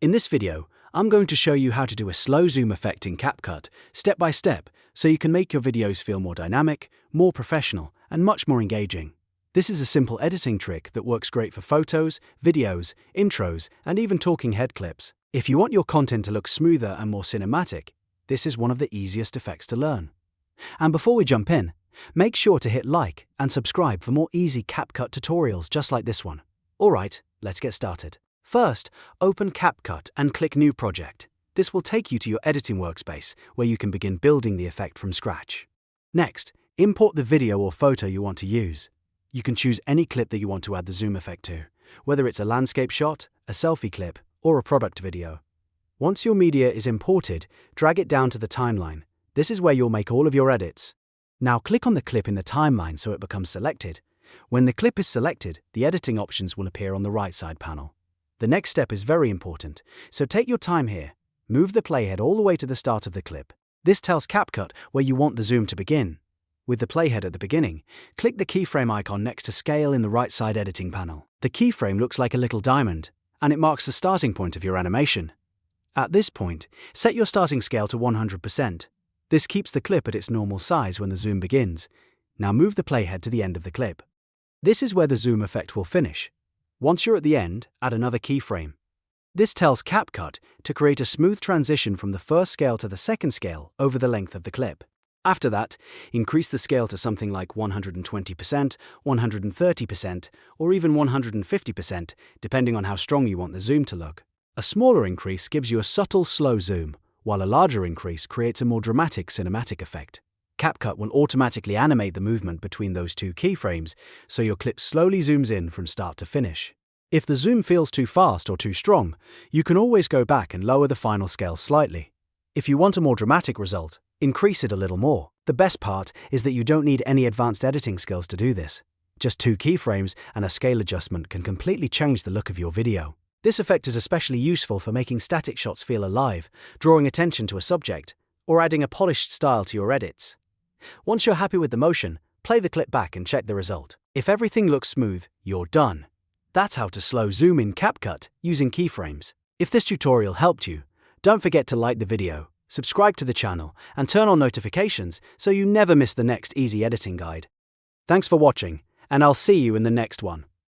In this video, I'm going to show you how to do a slow zoom effect in CapCut, step by step, so you can make your videos feel more dynamic, more professional, and much more engaging. This is a simple editing trick that works great for photos, videos, intros, and even talking head clips. If you want your content to look smoother and more cinematic, this is one of the easiest effects to learn. And before we jump in, make sure to hit like and subscribe for more easy CapCut tutorials just like this one. Alright, let's get started. First, open CapCut and click New Project. This will take you to your editing workspace, where you can begin building the effect from scratch. Next, import the video or photo you want to use. You can choose any clip that you want to add the zoom effect to, whether it's a landscape shot, a selfie clip, or a product video. Once your media is imported, drag it down to the timeline. This is where you'll make all of your edits. Now click on the clip in the timeline so it becomes selected. When the clip is selected, the editing options will appear on the right side panel. The next step is very important, so take your time here. Move the playhead all the way to the start of the clip. This tells CapCut where you want the zoom to begin. With the playhead at the beginning, click the keyframe icon next to Scale in the right side editing panel. The keyframe looks like a little diamond, and it marks the starting point of your animation. At this point, set your starting scale to 100%. This keeps the clip at its normal size when the zoom begins. Now move the playhead to the end of the clip. This is where the zoom effect will finish. Once you're at the end, add another keyframe. This tells CapCut to create a smooth transition from the first scale to the second scale over the length of the clip. After that, increase the scale to something like 120%, 130%, or even 150%, depending on how strong you want the zoom to look. A smaller increase gives you a subtle slow zoom, while a larger increase creates a more dramatic cinematic effect. CapCut will automatically animate the movement between those two keyframes, so your clip slowly zooms in from start to finish. If the zoom feels too fast or too strong, you can always go back and lower the final scale slightly. If you want a more dramatic result, increase it a little more. The best part is that you don't need any advanced editing skills to do this. Just 2 keyframes and a scale adjustment can completely change the look of your video. This effect is especially useful for making static shots feel alive, drawing attention to a subject, or adding a polished style to your edits. Once you're happy with the motion, play the clip back and check the result. If everything looks smooth, you're done. That's how to slow zoom in CapCut using keyframes. If this tutorial helped you, don't forget to like the video, subscribe to the channel, and turn on notifications so you never miss the next easy editing guide. Thanks for watching, and I'll see you in the next one.